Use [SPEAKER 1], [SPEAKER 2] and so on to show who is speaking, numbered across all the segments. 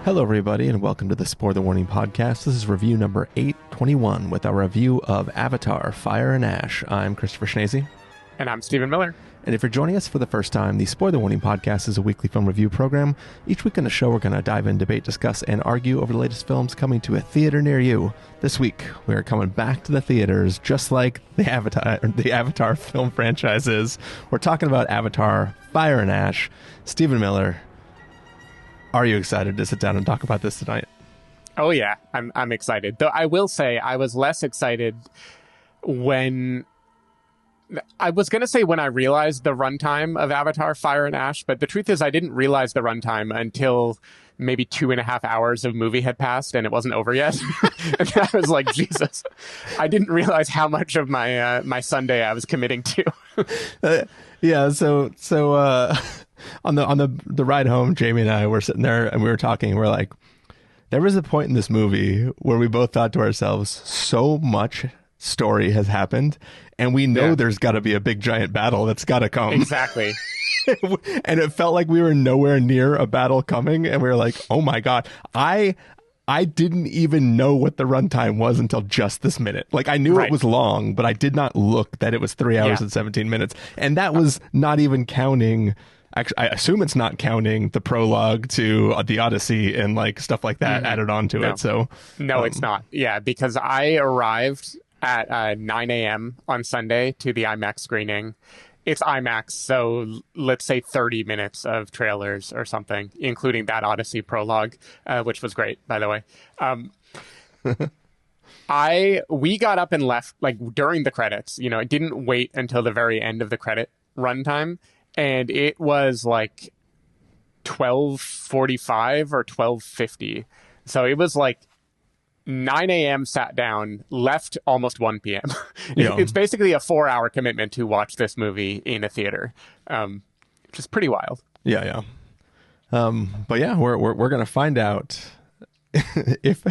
[SPEAKER 1] Hello, everybody, and welcome to the Spoiler Warning Podcast. This is review number 821 with our review of Avatar, Fire and Ash. I'm Christopher Schnese.
[SPEAKER 2] And I'm Stephen Miller. And
[SPEAKER 1] if you're joining us for the first time, the Spoiler Warning Podcast is a weekly film review program. Each week on the show, we're going to dive in, debate, discuss, and argue over the latest films coming to a theater near you. This week, we are coming back to the theaters, just like the Avatar film franchise is. We're talking about Avatar, Fire and Ash. Stephen Miller, are you excited to sit down and talk about this tonight?
[SPEAKER 2] Oh, yeah, I'm excited. Though I will say I was less excited when... I was going to say when I realized the runtime of Avatar, Fire and Ash, but the truth is I didn't realize the runtime until maybe 2.5 hours of movie had passed and it wasn't over yet. And I was like, Jesus, I didn't realize how much of my my Sunday I was committing to. On the ride home, Jamie and I were sitting there and we were talking. We're like, there was a point in this movie where we both thought to ourselves, so much story has happened and we know there's got to be a big giant battle that's got to come. Exactly.
[SPEAKER 1] And it felt like we were nowhere near a battle coming, and we were like, oh my God, I didn't even know what the runtime was until just this minute. Like, I knew it was long, but I did not look that it was 3 hours and 17 minutes. And that was not even counting, actually, I assume it's not counting the prologue to the Odyssey and like stuff like that added on to it. So
[SPEAKER 2] no, it's not. Yeah, because I arrived at 9 a.m. on Sunday to the IMAX screening. It's IMAX, so let's say 30 minutes of trailers or something, including that Odyssey prologue, which was great, by the way. We got up and left like during the credits. You know, it didn't wait until the very end of the credit runtime, and it was like 12:45 or 12:50. So it was like 9 a.m. sat down, left almost 1 p.m. It's basically a 4-hour commitment to watch this movie in a theater, which is pretty wild.
[SPEAKER 1] Yeah. But yeah, we're going to find out if,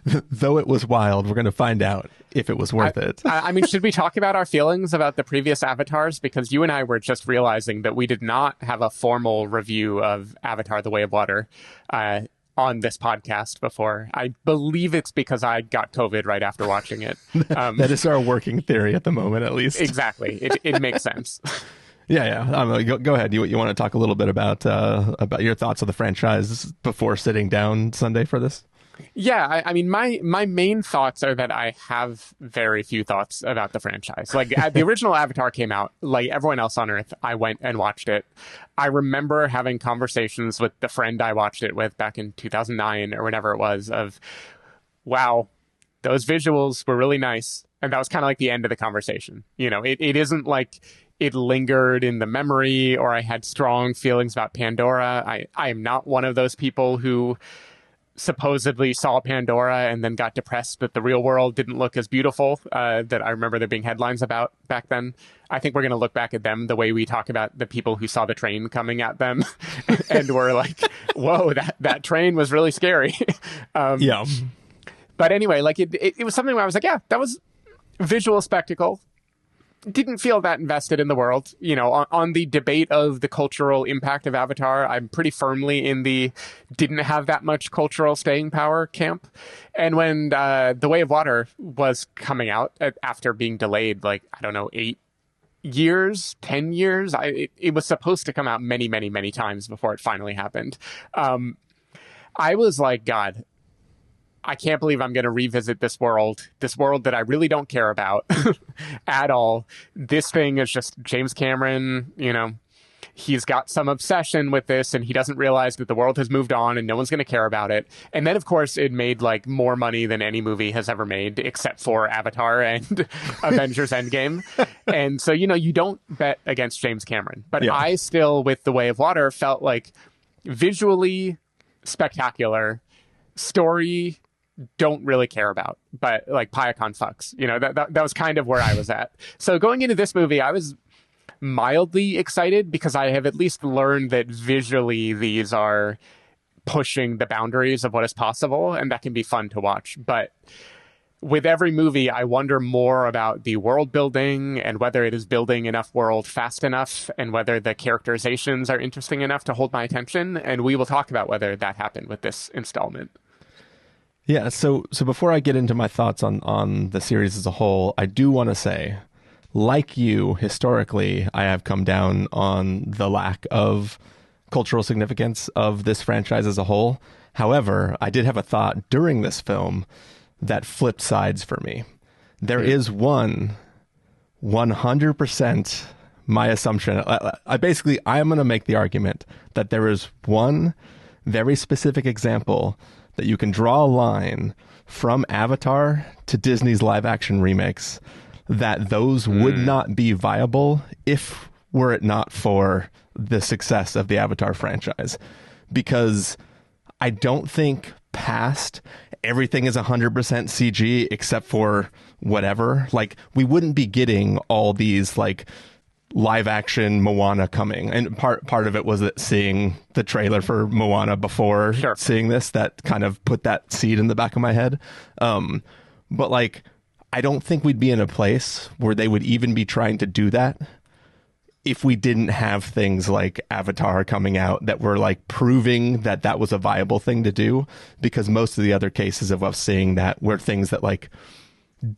[SPEAKER 1] though it was wild, we're going to find out if it was worth it.
[SPEAKER 2] I mean, should we talk about our feelings about the previous Avatars? Because you and I were just realizing that we did not have a formal review of Avatar: The Way of Water on this podcast before. I believe it's because I got COVID right after watching it.
[SPEAKER 1] That is our working theory at the moment, at least.
[SPEAKER 2] Exactly. It makes sense.
[SPEAKER 1] Yeah. Go ahead. You want to talk a little bit about your thoughts of the franchise before sitting down Sunday for this?
[SPEAKER 2] Yeah, I mean, my main thoughts are that I have very few thoughts about the franchise. Like, the original Avatar came out, like everyone else on Earth, I went and watched it. I remember having conversations with the friend I watched it with back in 2009 or whenever it was of, wow, those visuals were really nice. And that was kind of like the end of the conversation. You know, it isn't like it lingered in the memory or I had strong feelings about Pandora. I am not one of those people who supposedly saw Pandora and then got depressed that the real world didn't look as beautiful that I remember there being headlines about back then. I think we're going to look back at them the way we talk about the people who saw the train coming at them and were like, whoa, that train was really scary.
[SPEAKER 1] Yeah.
[SPEAKER 2] But anyway, like it was something where I was like, yeah, that was visual spectacle. Didn't feel that invested in the world. You know, on the debate of the cultural impact of Avatar, I'm pretty firmly in the didn't have that much cultural staying power camp. And when The Way of Water was coming out after being delayed, like, I don't know, 8 years, 10 years, it was supposed to come out many, many, many times before it finally happened. I was like, God, I can't believe I'm going to revisit this world that I really don't care about at all. This thing is just James Cameron, you know, he's got some obsession with this and he doesn't realize that the world has moved on and no one's going to care about it. And then, of course, it made like more money than any movie has ever made, except for Avatar and Avengers Endgame. And so, you know, you don't bet against James Cameron. But I still, with The Way of Water, felt like visually spectacular, story don't really care about, but like Pyacon fucks, you know, that was kind of where I was at. So going into this movie, I was mildly excited because I have at least learned that visually these are pushing the boundaries of what is possible, and that can be fun to watch. But with every movie, I wonder more about the world building and whether it is building enough world fast enough and whether the characterizations are interesting enough to hold my attention. And we will talk about whether that happened with this installment.
[SPEAKER 1] Yeah, so before I get into my thoughts on the series as a whole, I do want to say, like you, historically, I have come down on the lack of cultural significance of this franchise as a whole. However, I did have a thought during this film that flipped sides for me. There is 100% my assumption. I am going to make the argument that there is one very specific example that you can draw a line from Avatar to Disney's live action remakes, that those would not be viable if were it not for the success of the Avatar franchise. Because I don't think past everything is 100% CG except for whatever. Like, we wouldn't be getting all these like live action Moana coming. And part of it was that seeing the trailer for Moana before seeing this, that kind of put that seed in the back of my head. But like, I don't think we'd be in a place where they would even be trying to do that if we didn't have things like Avatar coming out that were like proving that that was a viable thing to do, because most of the other cases of us seeing that were things that like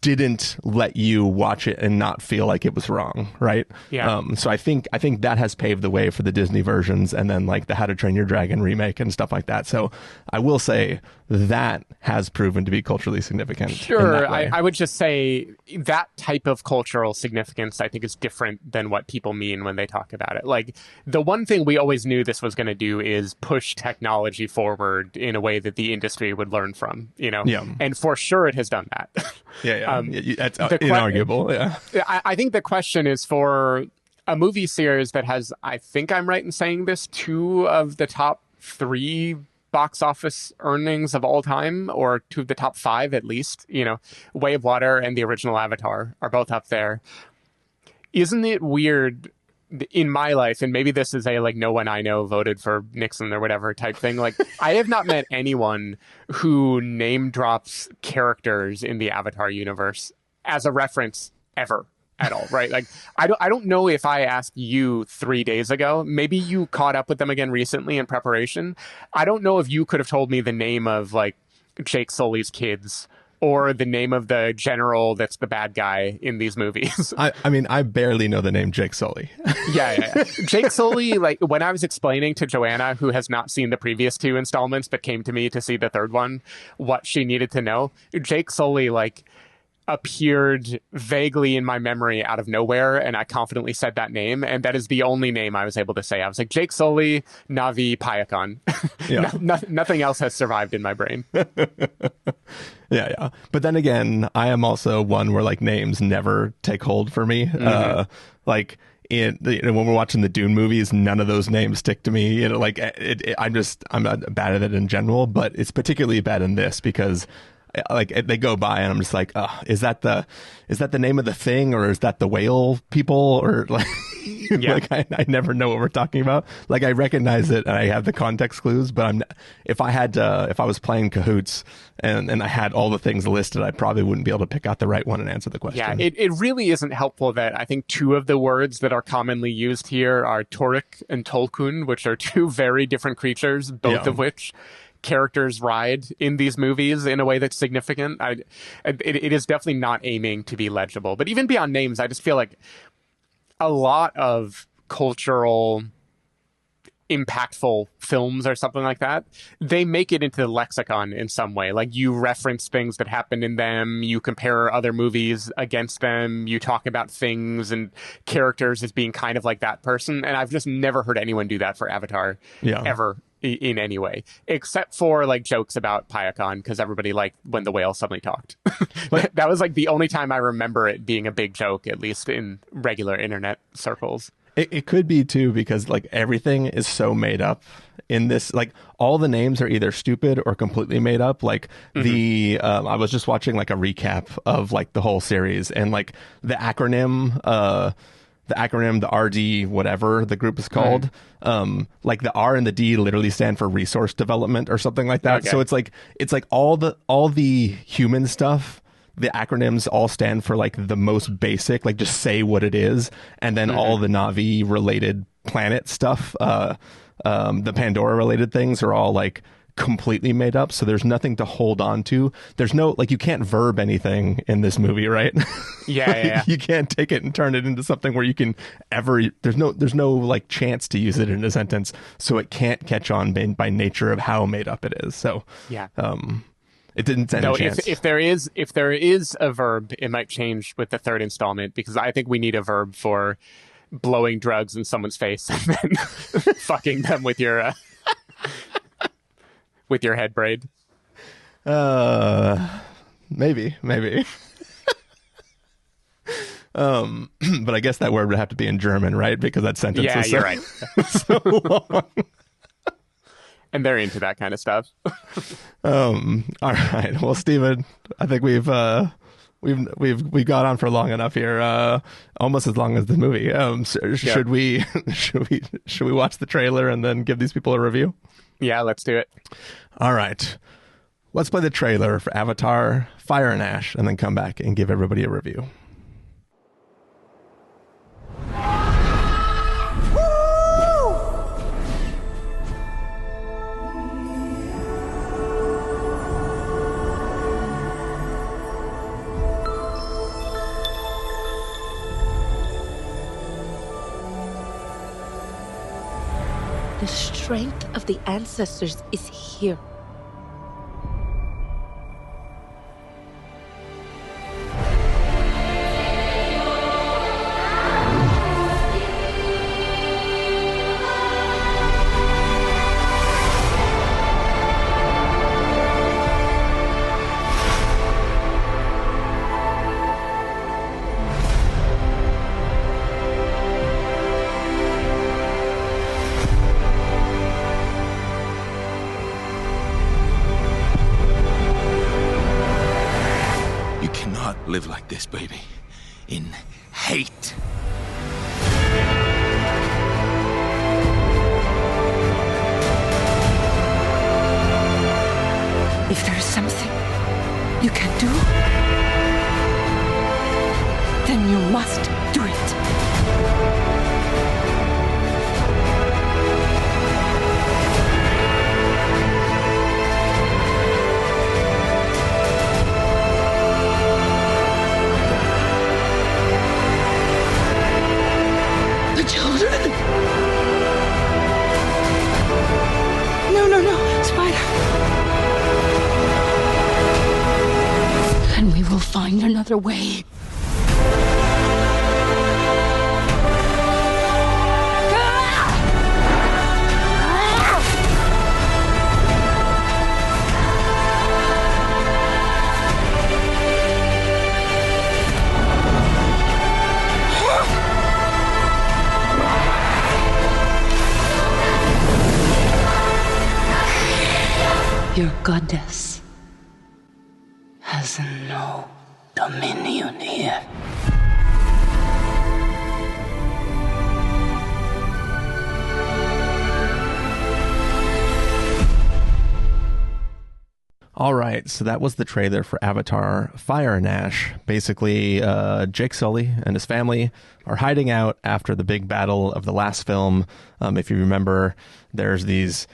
[SPEAKER 1] didn't let you watch it and not feel like it was wrong, right?
[SPEAKER 2] Yeah.
[SPEAKER 1] So I think that has paved the way for the Disney versions, and then like the How to Train Your Dragon remake and stuff like that. So I will say that has proven to be culturally significant.
[SPEAKER 2] Sure. I would just say that type of cultural significance, I think, is different than what people mean when they talk about it. Like, the one thing we always knew this was going to do is push technology forward in a way that the industry would learn from, you know?
[SPEAKER 1] Yeah.
[SPEAKER 2] And for sure it has done that.
[SPEAKER 1] Yeah. That's inarguable. Yeah.
[SPEAKER 2] I think the question is for a movie series that has, I think I'm right in saying this, 2 of the top 3 box office earnings of all time, or 2 of the top 5 at least, you know, Way of Water and the original Avatar are both up there. Isn't it weird in my life, and maybe this is a like no one I know voted for Nixon or whatever type thing, like I have not met anyone who name drops characters in the Avatar universe as a reference ever at all, right? Like I don't know if I asked you 3 days ago, maybe you caught up with them again recently in preparation. I don't know if you could have told me the name of like Jake Sully's kids or the name of the general that's the bad guy in these movies.
[SPEAKER 1] I mean, I barely know the name Jake Sully.
[SPEAKER 2] Yeah. Jake Sully, like when I was explaining to Joanna, who has not seen the previous 2 installments but came to me to see the 3rd one, what she needed to know, Jake Sully like appeared vaguely in my memory out of nowhere, and I confidently said that name, and that is the only name I was able to say. I was like, Jake Sully, Navi, Payakan. Yeah. Nothing else has survived in my brain.
[SPEAKER 1] Yeah. But then again, I am also one where like names never take hold for me. Like when we're watching the Dune movies, none of those names stick to me. You know, like I'm not bad at it in general, but it's particularly bad in this because like they go by and I'm just like, oh, is that the name of the thing, or is that the whale people, or like, like I never know what we're talking about. Like I recognize it and I have the context clues, but if I was playing Cahoots and I had all the things listed, I probably wouldn't be able to pick out the right one and answer the question.
[SPEAKER 2] Yeah, it really isn't helpful that I think 2 of the words that are commonly used here are Torik and Tolkun, which are 2 very different creatures, both of which characters ride in these movies in a way that's significant. It is definitely not aiming to be legible. But even beyond names, I just feel like a lot of cultural impactful films or something like that, they make it into the lexicon in some way. Like you reference things that happened in them, you compare other movies against them, you talk about things and characters as being kind of like that person. And I've just never heard anyone do that for Avatar ever in any way, except for like jokes about Payakan, because everybody liked when the whale suddenly talked. That was like the only time I remember it being a big joke, at least in regular internet circles.
[SPEAKER 1] It could be too, because like everything is so made up in this. Like all the names are either stupid or completely made up. Like I was just watching like a recap of like the whole series, and like the acronym, the RD, whatever the group is called, like the R and the D literally stand for resource development or something like that. Okay. So it's like all the human stuff the acronyms all stand for like the most basic, like just say what it is, and then all the Na'vi related planet stuff, the Pandora related things are all like completely made up, so there's nothing to hold on to. There's no, like, you can't verb anything in this movie, right?
[SPEAKER 2] Yeah.
[SPEAKER 1] You can't take it and turn it into something where you can ever, there's no like chance to use it in a sentence, so it can't catch on by nature of how made up it is. So
[SPEAKER 2] yeah,
[SPEAKER 1] it didn't stand a chance.
[SPEAKER 2] If there is a verb, it might change with the third installment, because I think we need a verb for blowing drugs in someone's face and then fucking them with your with your head braid.
[SPEAKER 1] Maybe. But I guess that word would have to be in German, right? Because that sentence is
[SPEAKER 2] you're right.
[SPEAKER 1] so long.
[SPEAKER 2] And they're into that kind of stuff.
[SPEAKER 1] All right. Well, Stephen, I think we've got on for long enough here, almost as long as the movie. Should we watch the trailer and then give these people a review?
[SPEAKER 2] Yeah, let's do it.
[SPEAKER 1] All right. Let's play the trailer for Avatar: Fire and Ash and then come back and give everybody a review.
[SPEAKER 3] The strength of the ancestors is here.
[SPEAKER 4] Live like this, baby. In hate.
[SPEAKER 3] If there is something you can do, then you must do it.
[SPEAKER 5] Children? No, Spider.
[SPEAKER 3] And we will find another way. Your goddess has no dominion here.
[SPEAKER 1] All right, so that was the trailer for Avatar: Fire and Ash. Basically, Jake Sully and his family are hiding out after the big battle of the last film. If you remember, there's these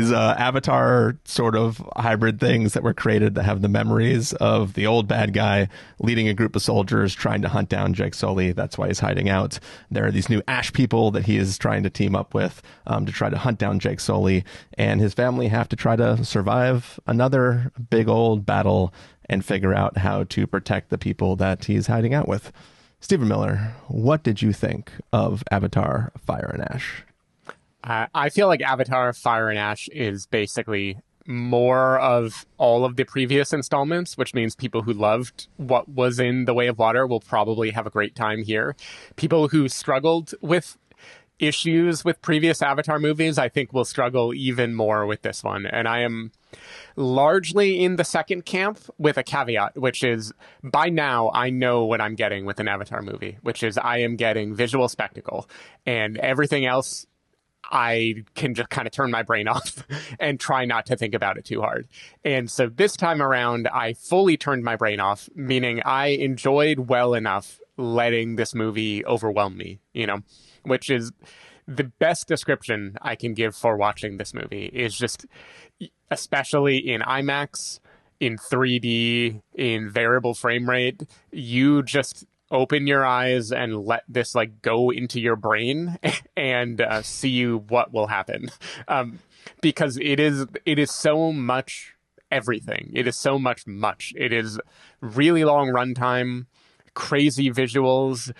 [SPEAKER 1] Avatar sort of hybrid things that were created that have the memories of the old bad guy leading a group of soldiers trying to hunt down Jake Sully. That's why he's hiding out. There are these new Ash people that he is trying to team up with to try to hunt down Jake Sully, and his family have to try to survive another big old battle and figure out how to protect the people that he's hiding out with. Stephen Miller, what did you think of Avatar: Fire and Ash?
[SPEAKER 2] I feel like Avatar: Fire and Ash is basically more of all of the previous installments, which means people who loved what was in The Way of Water will probably have a great time here. People who struggled with issues with previous Avatar movies, I think, will struggle even more with this one. And I am largely in the second camp with a caveat, which is by now I know what I'm getting with an Avatar movie, which is I am getting visual spectacle, and everything else I can just kind of turn my brain off and try not to think about it too hard. And so this time around, I fully turned my brain off, meaning I enjoyed well enough letting this movie overwhelm me, which is the best description I can give for watching this movie is just, especially in IMAX, in 3D, in variable frame rate, you just open your eyes and let this like go into your brain and see what will happen. Because it is so much everything. It is so much. It is really long runtime, crazy visuals,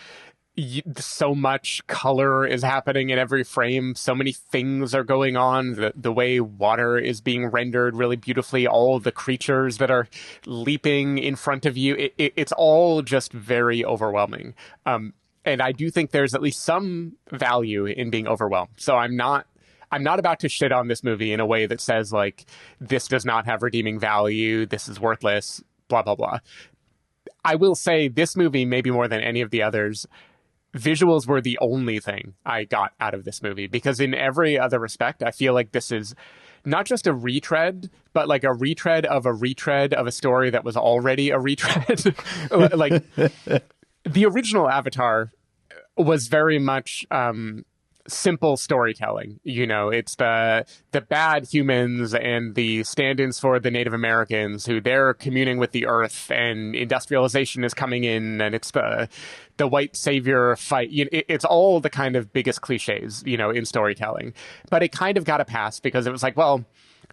[SPEAKER 2] so much color is happening in every frame. So many things are going on. The way water is being rendered really beautifully. All the creatures that are leaping in front of you. It's all just very overwhelming. And I do think there's at least some value in being overwhelmed. So I'm not about to shit on this movie in a way that says like, this does not have redeeming value. This is worthless, blah, blah, blah. I will say this movie, maybe more than any of the others, visuals were the only thing I got out of this movie, because in every other respect, I feel like this is not just a retread, but like a retread of a story that was already a retread. Like the original Avatar was very much simple storytelling. It's the bad humans and the stand-ins for the Native Americans who they're communing with the earth, and industrialization is coming in, and it's the white savior fight. It's all the kind of biggest cliches, in storytelling. But it kind of got a pass because it was like, well,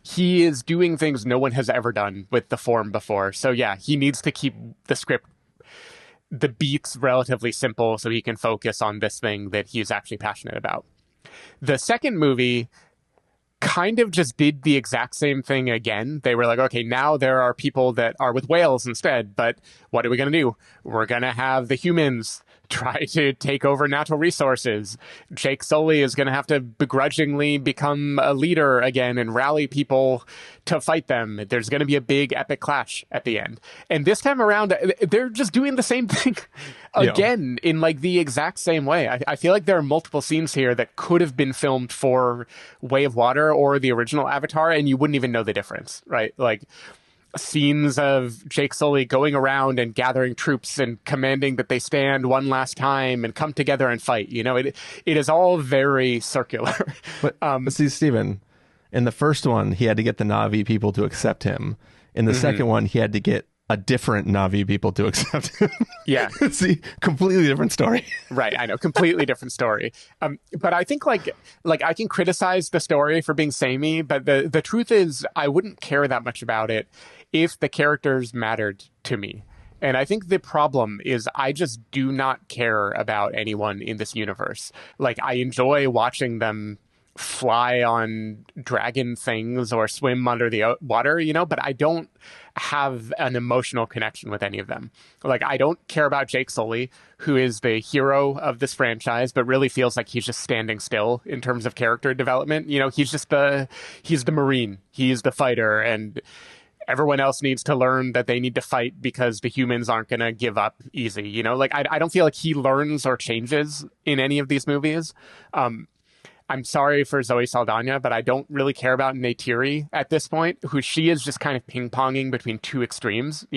[SPEAKER 2] he is doing things no one has ever done with the form before. So yeah, he needs to keep the script, the beats relatively simple so he can focus on this thing that he's actually passionate about. The second movie kind of just did the exact same thing again. They were like, okay, now there are people that are with whales instead, but what are we going to do? We're going to have the humans try to take over natural resources. Jake Sully is going to have to begrudgingly become a leader again and rally people to fight them. There's going to be a big epic clash at the end. And this time around, they're just doing the same thing again in like the exact same way. I feel like there are multiple scenes here that could have been filmed for Way of Water or the original Avatar, and you wouldn't even know the difference, right? Like scenes of Jake Sully going around and gathering troops and commanding that they stand one last time and come together and fight. It is all very circular.
[SPEAKER 1] But see, Stephen, in the first one, he had to get the Na'vi people to accept him. In the second one, he had to get a different Na'vi people to accept him.
[SPEAKER 2] Yeah.
[SPEAKER 1] See, completely different story.
[SPEAKER 2] Right, I know, completely different story. But I think like I can criticize the story for being samey, but the truth is I wouldn't care that much about it if the characters mattered to me. And I think the problem is I just do not care about anyone in this universe. Like, I enjoy watching them fly on dragon things or swim under the water, but I don't have an emotional connection with any of them. Like, I don't care about Jake Sully, who is the hero of this franchise, but really feels like he's just standing still in terms of character development. He's the Marine, he's the fighter, and everyone else needs to learn that they need to fight because the humans aren't going to give up easy. Like, I don't feel like he learns or changes in any of these movies. I'm sorry for Zoe Saldaña, but I don't really care about Neytiri at this point, who she is just kind of ping-ponging between two extremes.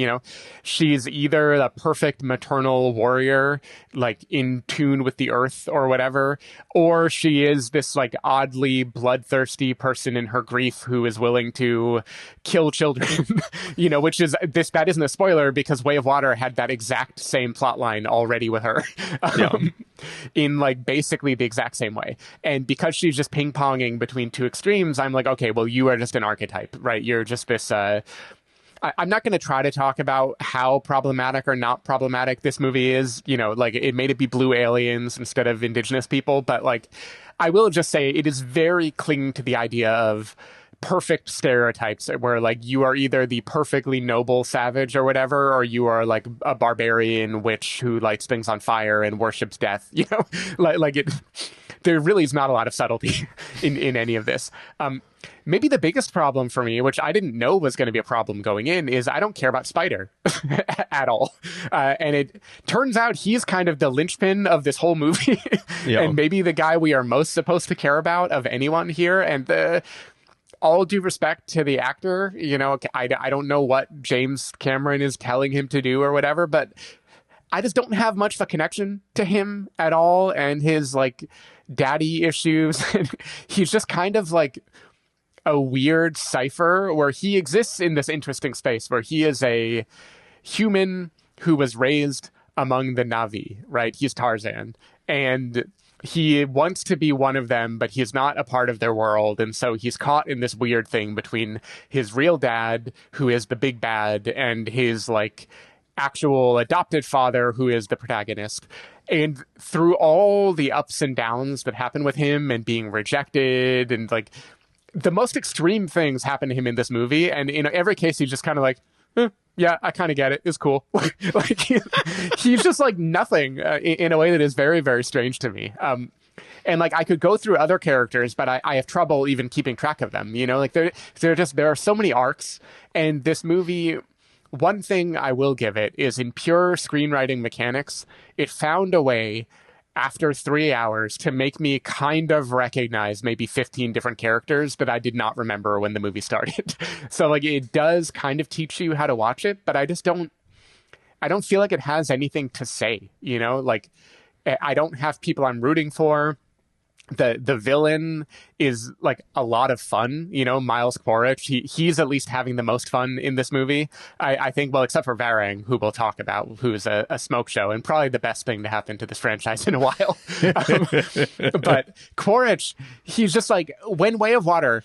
[SPEAKER 2] She's either the perfect maternal warrior, like in tune with the earth or whatever, or she is this like oddly bloodthirsty person in her grief who is willing to kill children, which is that isn't a spoiler because Way of Water had that exact same plot line already with her. In like basically the exact same way. And because she's just ping-ponging between two extremes, I'm like, okay, well, you are just an archetype, right? You're just this I'm not going to try to talk about how problematic or not problematic this movie is. Like, it made it be blue aliens instead of indigenous people, but like, I will just say it is very clinging to the idea of perfect stereotypes where like you are either the perfectly noble savage or whatever, or you are like a barbarian witch who lights things on fire and worships death, like it there really is not a lot of subtlety in any of this. Maybe the biggest problem for me, which I didn't know was going to be a problem going in, is I don't care about Spider at all. And it turns out he's kind of the linchpin of this whole movie. And maybe the guy we are most supposed to care about of anyone here. And all due respect to the actor, you know, I don't know what James Cameron is telling him to do or whatever, but I just don't have much of a connection to him at all and his like daddy issues. He's just kind of like a weird cipher where he exists in this interesting space where he is a human who was raised among the Na'vi, right? He's Tarzan, and he wants to be one of them, but he's not a part of their world. And so he's caught in this weird thing between his real dad, who is the big bad, and his like actual adopted father, who is the protagonist. And through all the ups and downs that happen with him and being rejected and like the most extreme things happen to him in this movie. And in every case, he's just kind of like, yeah, I kind of get it. It's cool. Like he's just like nothing in a way that is very, very strange to me. And like I could go through other characters, but I have trouble even keeping track of them. You know, like there are so many arcs, and this movie, one thing I will give it is in pure screenwriting mechanics, it found a way after 3 hours to make me kind of recognize maybe 15 different characters that I did not remember when the movie started. So like it does kind of teach you how to watch it, but I don't feel like it has anything to say, you know, like I don't have people I'm rooting for. The villain is like a lot of fun, you know, Miles Quaritch. He's at least having the most fun in this movie. I think, well, except for Varang, who we'll talk about, who's a smoke show and probably the best thing to happen to this franchise in a while. But Quaritch, he's just like, when Way of Water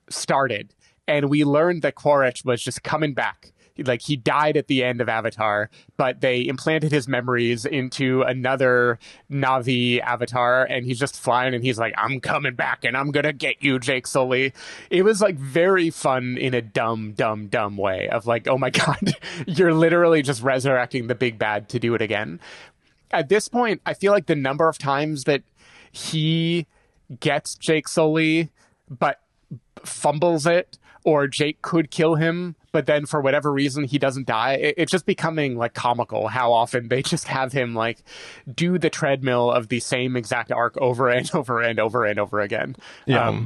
[SPEAKER 2] started and we learned that Quaritch was just coming back, like he died at the end of Avatar, but they implanted his memories into another Na'vi avatar, and he's just flying and he's like, I'm coming back and I'm gonna get you, Jake Sully. It was like very fun in a dumb way of like, oh my God, you're literally just resurrecting the big bad to do it again. At this point, I feel like the number of times that he gets Jake Sully but fumbles it, or Jake could kill him, but then for whatever reason he doesn't die. It's just becoming like comical how often they just have him like do the treadmill of the same exact arc over and over and over and over again. Yeah.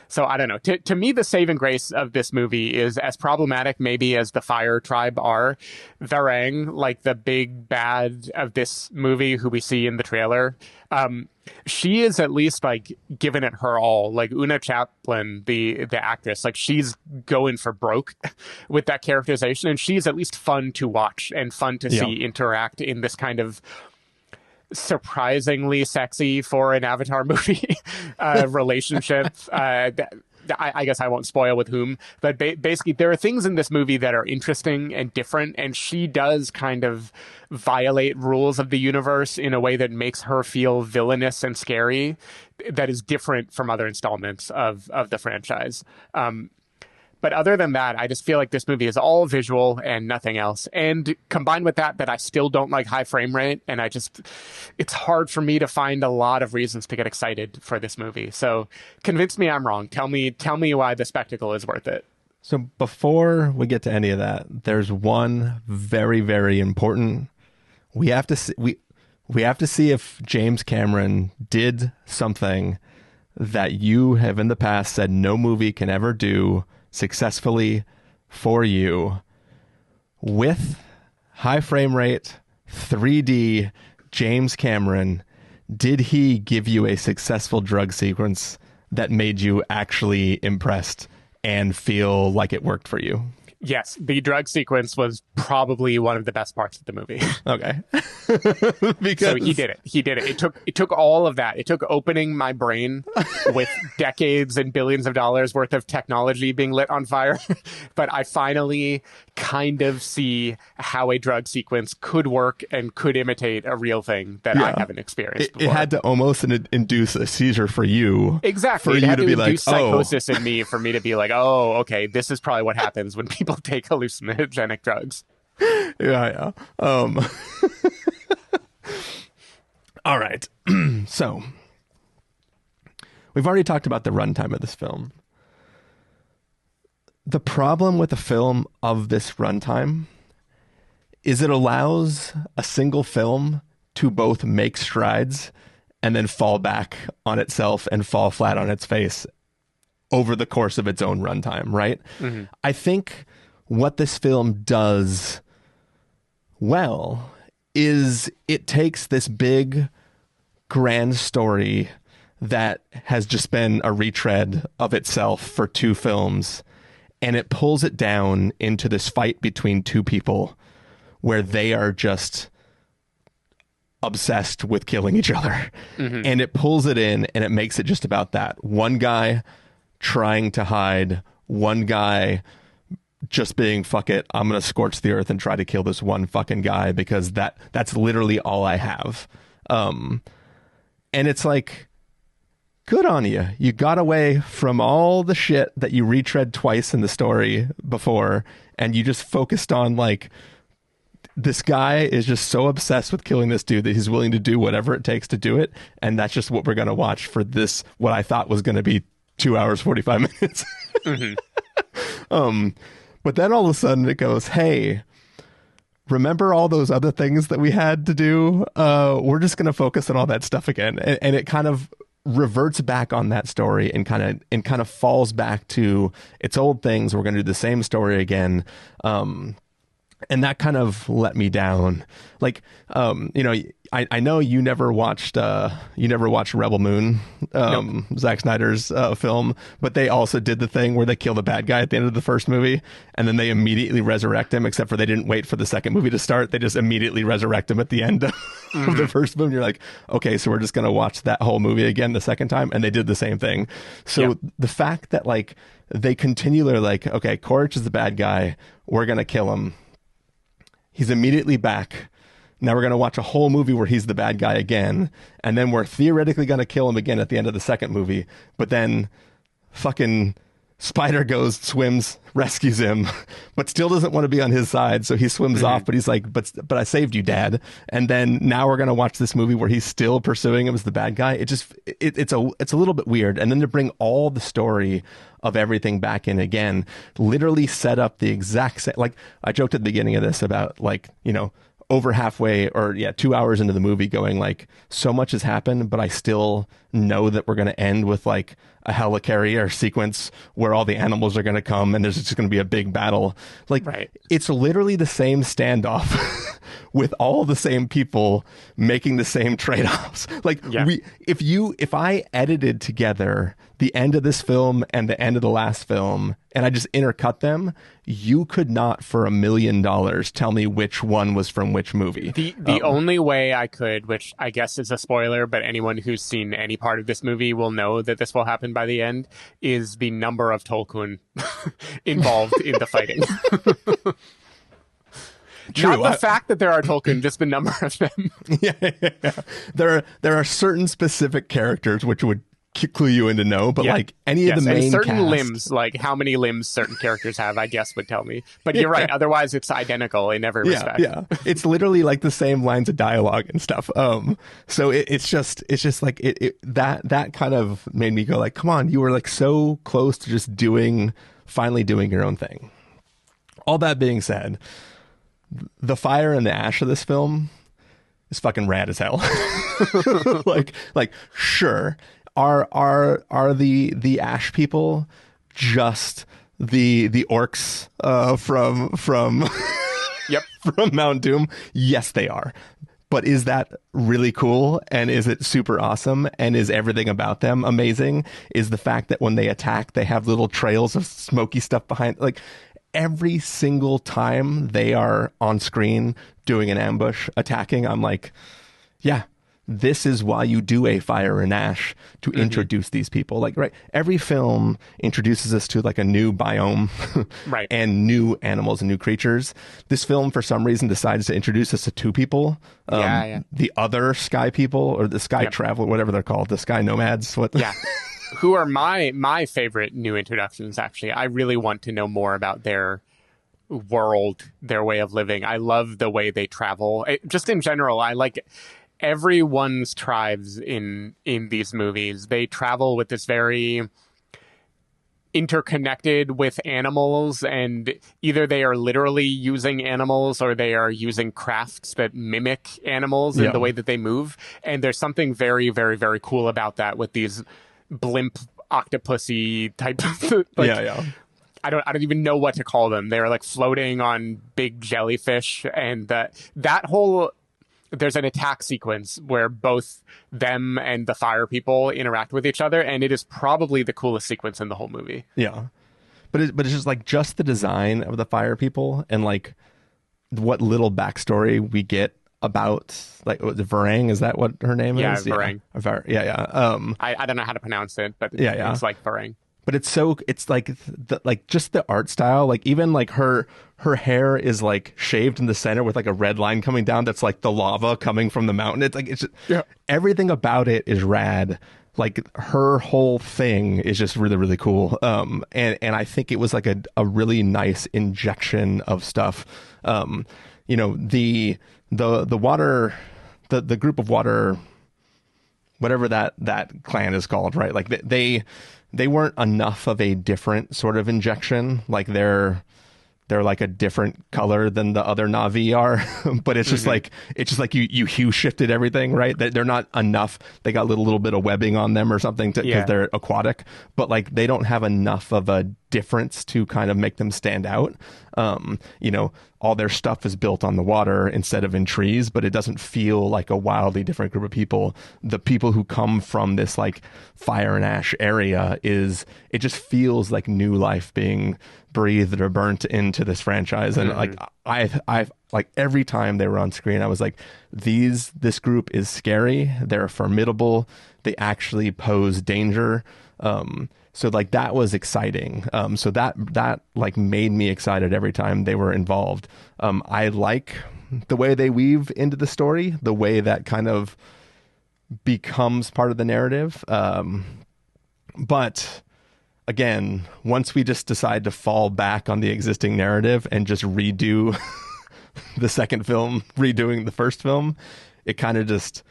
[SPEAKER 2] So I don't know. To me, the saving grace of this movie is as problematic maybe as the Fire Tribe are. Varang, like the big bad of this movie who we see in the trailer, she is at least like giving it her all. Like Una Chaplin, the actress, like she's going for broke with that characterization, and she's at least fun to watch and fun to see interact in this kind of surprisingly sexy for an Avatar movie relationship. I guess I won't spoil with whom, but basically there are things in this movie that are interesting and different, and she does kind of violate rules of the universe in a way that makes her feel villainous and scary that is different from other installments of the franchise. But other than that, I just feel like this movie is all visual and nothing else. And combined with that I still don't like high frame rate. And it's hard for me to find a lot of reasons to get excited for this movie. So convince me I'm wrong. Tell me why the spectacle is worth it.
[SPEAKER 1] So before we get to any of that, there's one very, very important. We have to see if James Cameron did something that you have in the past said no movie can ever do successfully for you. With high frame rate, 3D, James Cameron, did he give you a successful drug sequence that made you actually impressed and feel like it worked for you?
[SPEAKER 2] Yes, the drug sequence was probably one of the best parts of the movie.
[SPEAKER 1] Okay.
[SPEAKER 2] So he did it. It took all of that. It took opening my brain with decades and billions of dollars worth of technology being lit on fire. But I finally kind of see how a drug sequence could work and could imitate a real thing that I haven't experienced before.
[SPEAKER 1] It had to almost induce a seizure for you.
[SPEAKER 2] Exactly.
[SPEAKER 1] For
[SPEAKER 2] it
[SPEAKER 1] you
[SPEAKER 2] had
[SPEAKER 1] to be like,
[SPEAKER 2] psychosis in me for me to be like, oh, okay, this is probably what happens when people take hallucinogenic drugs.
[SPEAKER 1] Yeah. All right. So we've already talked about the runtime of this film. The problem with a film of this runtime is it allows a single film to both make strides and then fall back on itself and fall flat on its face over the course of its own runtime, right? Mm-hmm. I think what this film does well is it takes this big, grand story that has just been a retread of itself for two films, and it pulls it down into this fight between two people where they are just obsessed with killing each other. Mm-hmm. And it pulls it in and it makes it just about that. One guy trying to hide, one guy just being, fuck it, I'm going to scorch the earth and try to kill this one fucking guy because that's literally all I have. And it's like, good on you. You got away from all the shit that you retread twice in the story before, and you just focused on like, this guy is just so obsessed with killing this dude that he's willing to do whatever it takes to do it. And that's just what we're going to watch for this, what I thought was going to be 2 hours, 45 minutes. Mm-hmm. But then all of a sudden it goes, hey, remember all those other things that we had to do? We're just going to focus on all that stuff again. And it kind of reverts back on that story and kind of falls back to its old things. We're going to do the same story again. And that kind of let me down. Like, I know you never watched Rebel Moon, nope. Zack Snyder's film, but they also did the thing where they kill the bad guy at the end of the first movie, and then they immediately resurrect him, except for they didn't wait for the second movie to start. They just immediately resurrect him at the end of the first movie. You're like, okay, so we're just going to watch that whole movie again the second time. And they did the same thing. So the fact that like they continually are like, okay, Quaritch is the bad guy. We're going to kill him. He's immediately back. Now we're going to watch a whole movie where he's the bad guy again. And then we're theoretically going to kill him again at the end of the second movie. But then fucking Spider goes, swims, rescues him, but still doesn't want to be on his side. So he swims off, but he's like, but I saved you, Dad. And then now we're going to watch this movie where he's still pursuing him as the bad guy. It's a little bit weird. And then to bring all the story of everything back in again, literally set up the exact same, like I joked at the beginning of this about like, over halfway or 2 hours into the movie going like, so much has happened, but I still know that we're going to end with like a helicarrier sequence where all the animals are going to come and there's just going to be a big battle. Like, right. It's literally the same standoff with all the same people making the same trade-offs. Like if I edited together the end of this film and the end of the last film and I just intercut them, you could not for $1 million tell me which one was from which movie.
[SPEAKER 2] The only way I could, which I guess is a spoiler, but anyone who's seen any part of this movie will know that this will happen by the end, is the number of Tolkien involved in the fighting. True. Not the fact that there are Tolkien, just the number of them.
[SPEAKER 1] There are certain specific characters which would clue you in to know, but like any of the main
[SPEAKER 2] and certain
[SPEAKER 1] cast,
[SPEAKER 2] limbs, like how many limbs certain characters have, I guess would tell me. But you're right. Otherwise, it's identical in every respect.
[SPEAKER 1] Yeah, it's literally like the same lines of dialogue and stuff. So it's just like that kind of made me go like, come on, you were like so close to just finally doing your own thing. All that being said, the fire and the ash of this film is fucking rad as hell. like sure. Are the ash people just the orcs from
[SPEAKER 2] yep,
[SPEAKER 1] from Mount Doom? Yes, they are. But is that really cool? And is it super awesome? And is everything about them amazing? Is the fact that when they attack, they have little trails of smoky stuff behind? Like every single time they are on screen doing an ambush, attacking, I'm like, yeah. This is why you do a fire and ash to introduce these people. Like, right, every film introduces us to like a new biome,
[SPEAKER 2] right,
[SPEAKER 1] and new animals and new creatures. This film, for some reason, decides to introduce us to two people. The other sky people, or the sky traveler, whatever they're called, the sky nomads.
[SPEAKER 2] Who are my favorite new introductions? Actually, I really want to know more about their world, their way of living. I love the way they travel. Just in general, I like everyone's tribes in these movies, they travel with this very interconnected with animals, and either they are literally using animals or they are using crafts that mimic animals in the way that they move. And there's something very, very, very cool about that with these blimp octopusy type of I don't even know what to call them. They're like floating on big jellyfish, and that whole, there's an attack sequence where both them and the fire people interact with each other, and it is probably the coolest sequence in the whole movie.
[SPEAKER 1] Yeah. But it's just like just the design of the fire people and like what little backstory we get about, like, Varang, is that what her name is?
[SPEAKER 2] Varang. I don't know how to pronounce it, but it's like Varang.
[SPEAKER 1] But it's like just the art style, like even like her hair is like shaved in the center with like a red line coming down that's like the lava coming from the mountain. It's like everything about it is rad. Like her whole thing is just really, really cool. And I think it was like a really nice injection of stuff. You know, the water, the group of water, whatever that clan is called, right? Like they weren't enough of a different sort of injection. Like they're like a different color than the other Na'vi are, but it's just like you hue shifted everything, right? They're not enough. They got a little bit of webbing on them or something because they're aquatic, but like they don't have enough of a difference to kind of make them stand out. You know, all their stuff is built on the water instead of in trees, but it doesn't feel like a wildly different group of people. The people who come from this like fire and ash area, it just feels like new life being breathed or burnt into this franchise. And like I like every time they were on screen, I was like, this group is scary, they're formidable, they actually pose danger. So like that was exciting. So that like made me excited every time they were involved. I like the way they weave into the story, the way that kind of becomes part of the narrative. But again, once we just decide to fall back on the existing narrative and just redo the second film, redoing the first film, it kind of just,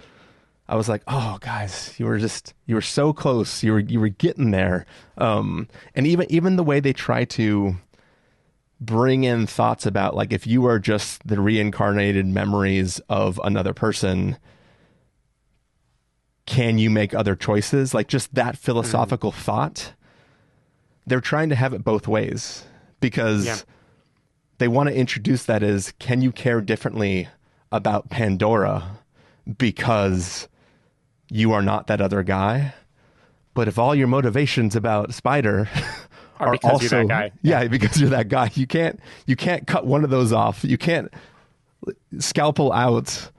[SPEAKER 1] I was like, oh guys, you were so close. You were getting there. And even the way they try to bring in thoughts about like, if you are just the reincarnated memories of another person, can you make other choices? Like just that philosophical thought. They're trying to have it both ways because they want to introduce that as, can you care differently about Pandora because you are not that other guy? But if all your motivations about Spider are
[SPEAKER 2] because
[SPEAKER 1] also
[SPEAKER 2] you're that guy.
[SPEAKER 1] Because you're that guy, you can't cut one of those off. You can't scalpel out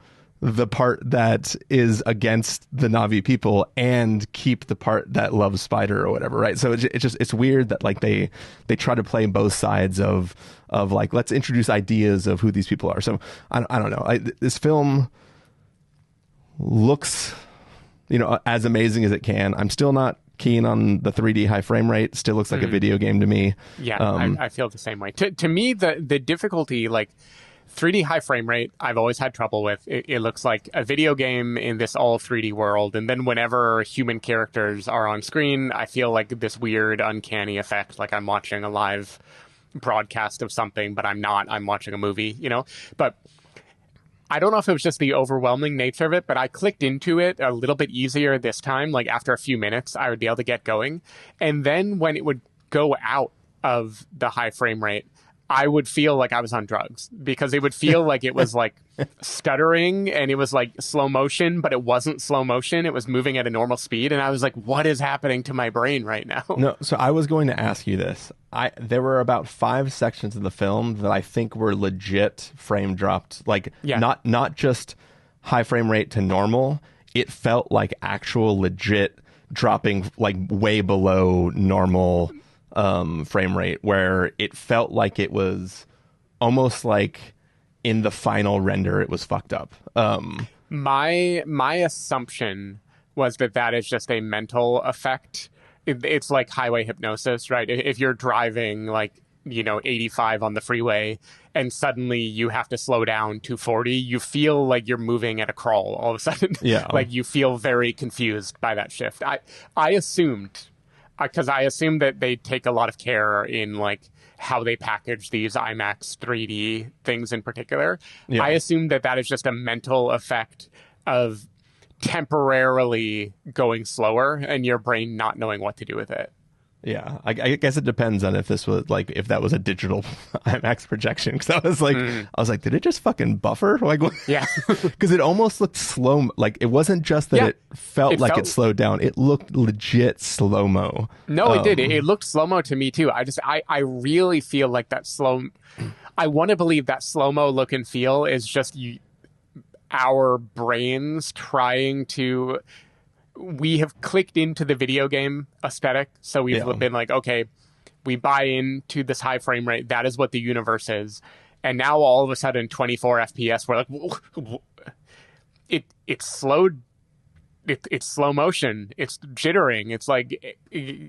[SPEAKER 1] the part that is against the Na'vi people and keep the part that loves Spider or whatever, right? So it's weird that like they try to play both sides of like, let's introduce ideas of who these people are. So I don't know. This film looks, you know, as amazing as it can. I'm still not keen on the 3D high frame rate. Still looks like a video game to me.
[SPEAKER 2] I feel the same way. To me, the difficulty, like 3D high frame rate, I've always had trouble with. It looks like a video game in this all 3D world. And then whenever human characters are on screen, I feel like this weird, uncanny effect, like I'm watching a live broadcast of something, but I'm not. I'm watching a movie, you know? But I don't know if it was just the overwhelming nature of it, but I clicked into it a little bit easier this time. Like after a few minutes, I would be able to get going. And then when it would go out of the high frame rate, I would feel like I was on drugs because it would feel like it was like stuttering and it was like slow motion, but it wasn't slow motion. It was moving at a normal speed. And I was like, what is happening to my brain right now?
[SPEAKER 1] No, so I was going to ask you this. There were about 5 sections of the film that I think were legit frame dropped. Like not just high frame rate to normal. It felt like actual legit dropping like way below normal frame rate, where it felt like it was almost like in the final render it was fucked up.
[SPEAKER 2] My assumption was that is just a mental effect. It's like highway hypnosis, right? If you're driving like 85 on the freeway, and suddenly you have to slow down to 40, you feel like you're moving at a crawl all of a sudden.
[SPEAKER 1] Yeah.
[SPEAKER 2] Like you feel very confused by that shift. I assumed, because I assumed that they take a lot of care in like how they package these IMAX 3D things in particular.
[SPEAKER 1] Yeah.
[SPEAKER 2] I assumed that is just a mental effect of temporarily going slower and your brain not knowing what to do with it.
[SPEAKER 1] Yeah, I guess it depends on if this was like if that was a digital IMAX projection, because I was like, did it just fucking buffer? Like,
[SPEAKER 2] yeah,
[SPEAKER 1] because it almost looked slow. Like it wasn't just that it felt it slowed down; it looked legit slow mo.
[SPEAKER 2] No, it did. It looked slow mo to me too. I really feel like that slow. I want to believe that slow mo look and feel is just our brains trying to. We have clicked into the video game aesthetic. So we've been like, okay, we buy into this high frame rate. That is what the universe is. And now all of a sudden, 24 FPS, we're like, it's slowed. It's slow motion. It's jittering. It's like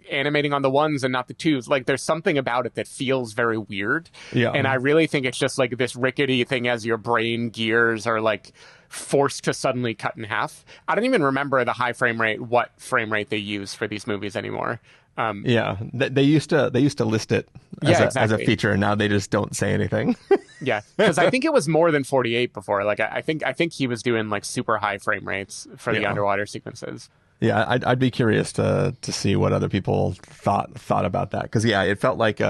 [SPEAKER 2] animating on the ones and not the twos. Like there's something about it that feels very weird.
[SPEAKER 1] Yeah.
[SPEAKER 2] And I really think it's just like this rickety thing as your brain gears are like forced to suddenly cut in half. I don't even remember the high frame rate, what frame rate they use for these movies anymore.
[SPEAKER 1] They used to list it as a feature, and now they just don't say anything.
[SPEAKER 2] Yeah, because I think it was more than 48 before. Like I think he was doing like super high frame rates for the underwater sequences.
[SPEAKER 1] Yeah, I'd be curious to see what other people thought about that, because it felt like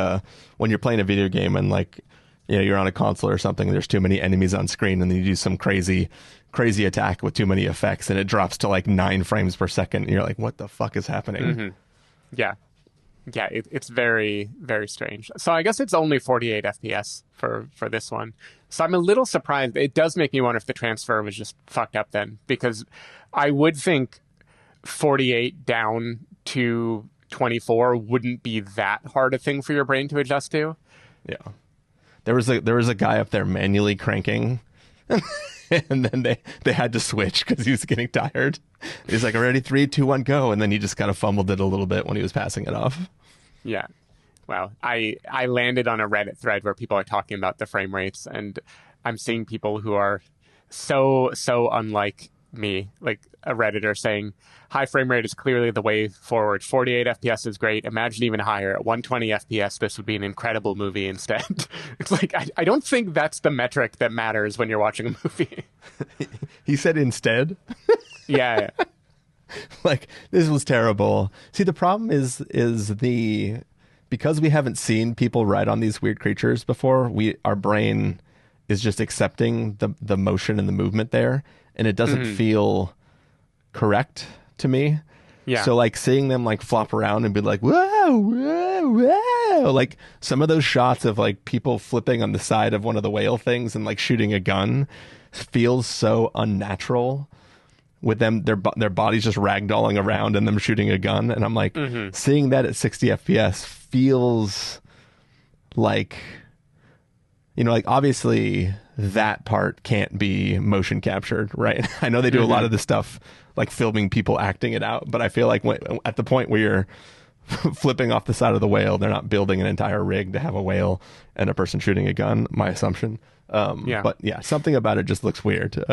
[SPEAKER 1] when you're playing a video game and like you're on a console or something, there's too many enemies on screen, and then you do some crazy attack with too many effects, and it drops to like 9 frames per second, and you're like, what the fuck is happening?
[SPEAKER 2] Mm-hmm. Yeah, it's very, very strange. So I guess it's only 48 FPS for this one. So I'm a little surprised. It does make me wonder if the transfer was just fucked up then, because I would think 48 down to 24 wouldn't be that hard a thing for your brain to adjust to.
[SPEAKER 1] Yeah. There was a guy up there manually cranking, and then they had to switch because he was getting tired. He's like, "Ready, 3, 2, 1, go!" And then he just kind of fumbled it a little bit when he was passing it off.
[SPEAKER 2] Yeah, wow. I landed on a Reddit thread where people are talking about the frame rates, and I'm seeing people who are so unlike me, like a Redditor saying high frame rate is clearly the way forward. 48 FPS is great. Imagine even higher. At 120 FPS, this would be an incredible movie instead. It's like, I don't think that's the metric that matters when you're watching a movie.
[SPEAKER 1] He said instead?
[SPEAKER 2] Yeah.
[SPEAKER 1] Like, this was terrible. See, the problem is because we haven't seen people ride on these weird creatures before, our brain is just accepting the motion and the movement there, and it doesn't feel correct to me. Yeah. So like seeing them like flop around and be like, whoa, whoa, whoa, like some of those shots of like people flipping on the side of one of the whale things and like shooting a gun feels so unnatural with them, their bodies just ragdolling around and them shooting a gun. And I'm like, seeing that at 60 FPS feels like, like obviously that part can't be motion captured, right? I know they do a lot of this stuff like filming people acting it out, but I feel like at the point where you're flipping off the side of the whale, they're not building an entire rig to have a whale and a person shooting a gun, my assumption. But yeah, something about it just looks weird.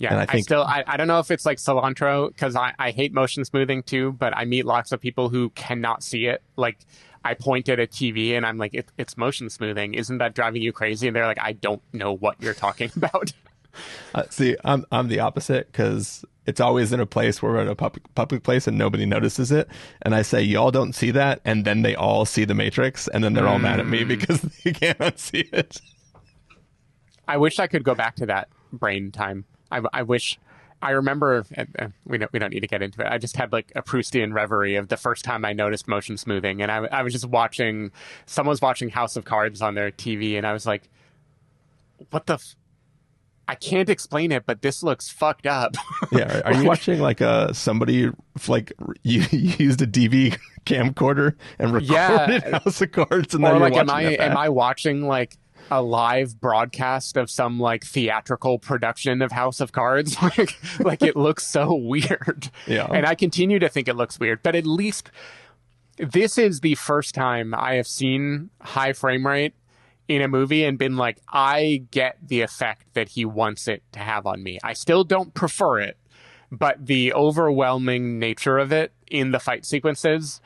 [SPEAKER 2] Yeah, and I don't know if it's like cilantro, because I hate motion smoothing too, but I meet lots of people who cannot see it. Like, I point at a TV and I'm like, it's motion smoothing. Isn't that driving you crazy? And they're like, I don't know what you're talking about.
[SPEAKER 1] See, I'm the opposite, because it's always in a place where we're in a public place and nobody notices it. And I say, y'all don't see that. And then they all see the Matrix, and then they're all mad at me because they can't unsee it.
[SPEAKER 2] I wish I could go back to that brain time. I wish. I remember, we don't need to get into it. I just had like a Proustian reverie of the first time I noticed motion smoothing, and I was just watching. Someone's watching House of Cards on their TV, and I was like, "What the? I can't explain it, but this looks fucked up."
[SPEAKER 1] Yeah, are you watching like somebody like you used a DV camcorder and recorded House of Cards, and then
[SPEAKER 2] or
[SPEAKER 1] you're
[SPEAKER 2] like,
[SPEAKER 1] watching
[SPEAKER 2] am I watching like a live broadcast of some like theatrical production of House of Cards? like it looks so weird.
[SPEAKER 1] Yeah.
[SPEAKER 2] And I continue to think it looks weird, but at least this is the first time I have seen high frame rate in a movie and been like, I get the effect that he wants it to have on me. I still don't prefer it, but the overwhelming nature of it in the fight sequences,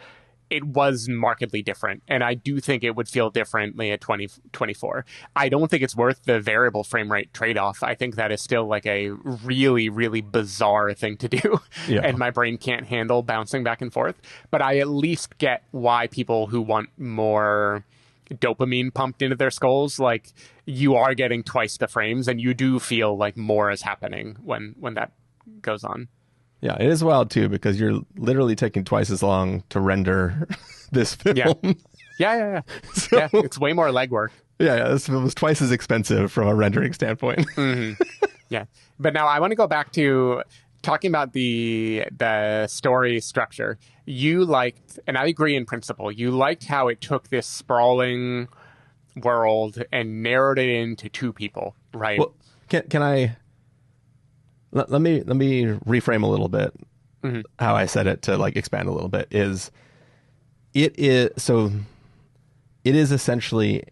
[SPEAKER 2] it was markedly different. And I do think it would feel differently at 2024. I don't think it's worth the variable frame rate trade-off. I think that is still like a really, really bizarre thing to do. Yeah. And my brain can't handle bouncing back and forth. But I at least get why people who want more dopamine pumped into their skulls, like, you are getting twice the frames and you do feel like more is happening when that goes on.
[SPEAKER 1] Yeah, it is wild too, because you're literally taking twice as long to render this film.
[SPEAKER 2] Yeah. So, yeah, it's way more legwork.
[SPEAKER 1] Yeah, this film was twice as expensive from a rendering standpoint.
[SPEAKER 2] Mm-hmm. Yeah, but now I want to go back to talking about the story structure. You liked, and I agree in principle, you liked how it took this sprawling world and narrowed it into two people, right?
[SPEAKER 1] Well, can I let me reframe a little bit how I said it to like expand a little bit. It is essentially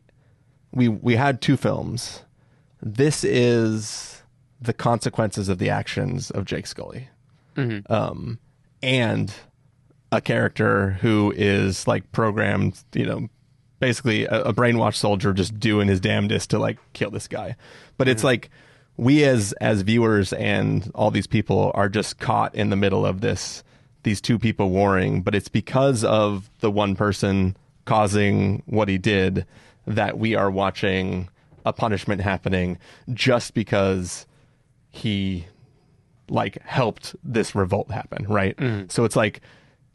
[SPEAKER 1] we had two films. This is the consequences of the actions of Jake Scully. And a character who is like programmed, basically a brainwashed soldier just doing his damnedest to like kill this guy. But it's like we as viewers and all these people are just caught in the middle of these two people warring, but it's because of the one person causing what he did that we are watching a punishment happening just because he like helped this revolt happen, right? So it's like,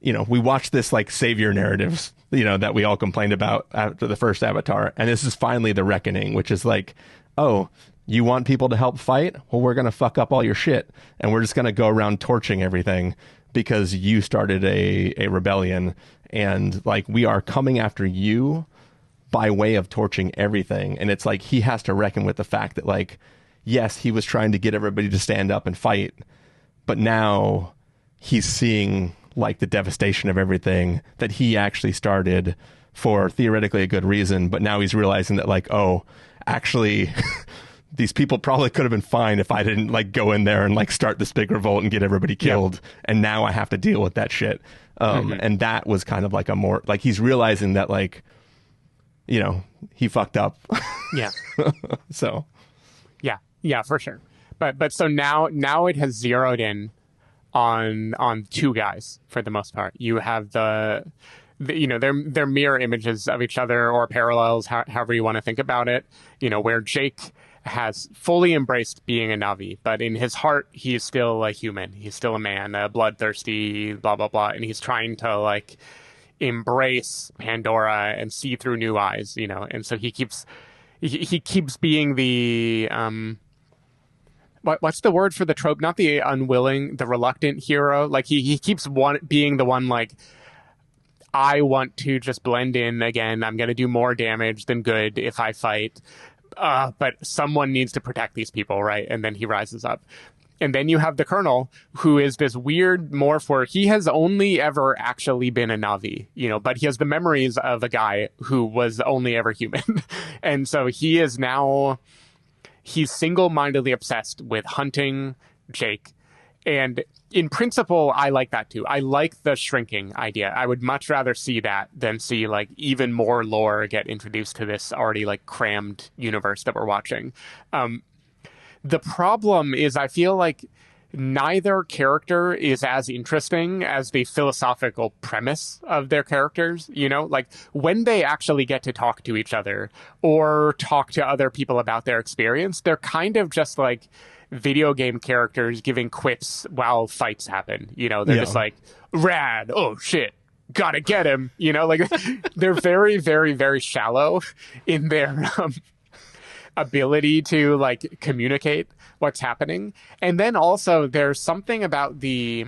[SPEAKER 1] we watch this like savior narratives, that we all complained about after the first Avatar, and this is finally the reckoning, which is like, oh, you want people to help fight? Well, we're going to fuck up all your shit, and we're just going to go around torching everything because you started a rebellion, and like we are coming after you by way of torching everything. And it's like he has to reckon with the fact that like, yes, he was trying to get everybody to stand up and fight, but now he's seeing like the devastation of everything that he actually started for theoretically a good reason, but now he's realizing that like, oh, actually these people probably could have been fine if I didn't like go in there and like start this big revolt and get everybody killed. And now I have to deal with that shit. And that was kind of like a more like he's realizing that like, he fucked up.
[SPEAKER 2] Yeah.
[SPEAKER 1] So.
[SPEAKER 2] Yeah, for sure. But so now it has zeroed in on two guys for the most part. You have they're mirror images of each other or parallels, however you want to think about it. Where Jake has fully embraced being a Na'vi, but in his heart, he is still a human. He's still a man, bloodthirsty, blah, blah, blah. And he's trying to like embrace Pandora and see through new eyes, And so he keeps being the, what's the word for the trope? Not the unwilling, the reluctant hero. Like he keeps being the one like, I want to just blend in again. I'm going to do more damage than good if I fight. But someone needs to protect these people, right? And then he rises up. And then you have the Colonel, who is this weird morph where he has only ever actually been a Na'vi, but he has the memories of a guy who was only ever human. And so he's single-mindedly obsessed with hunting Jake. And in principle, I like that too. I like the shrinking idea. I would much rather see that than see like even more lore get introduced to this already like crammed universe that we're watching. The problem is I feel like neither character is as interesting as the philosophical premise of their characters. Like when they actually get to talk to each other or talk to other people about their experience, they're kind of just like video game characters giving quips while fights happen. They're just like, rad, oh shit, gotta get him. Like they're very, very, very shallow in their ability to like communicate what's happening. And then also there's something about the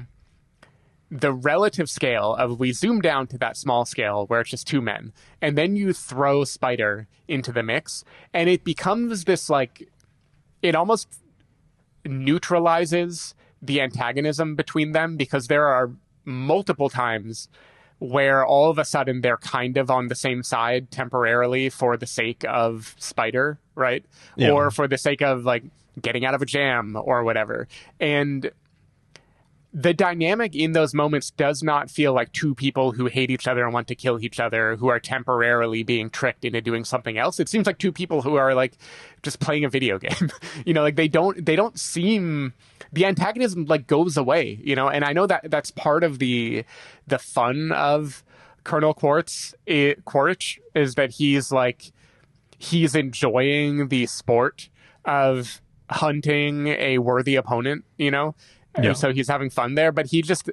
[SPEAKER 2] relative scale of, we zoom down to that small scale where it's just two men, and then you throw Spider into the mix, and it becomes this like, it almost neutralizes the antagonism between them, because there are multiple times where all of a sudden they're kind of on the same side temporarily for the sake of Spider, right?
[SPEAKER 1] Yeah.
[SPEAKER 2] Or for the sake of like getting out of a jam or whatever. And the dynamic in those moments does not feel like two people who hate each other and want to kill each other who are temporarily being tricked into doing something else. It seems like two people who are like just playing a video game. Like they don't seem, the antagonism like goes away, and I know that that's part of the fun of Colonel Quaritch is that he's enjoying the sport of hunting a worthy opponent,
[SPEAKER 1] Yeah.
[SPEAKER 2] And so he's having fun there, but he just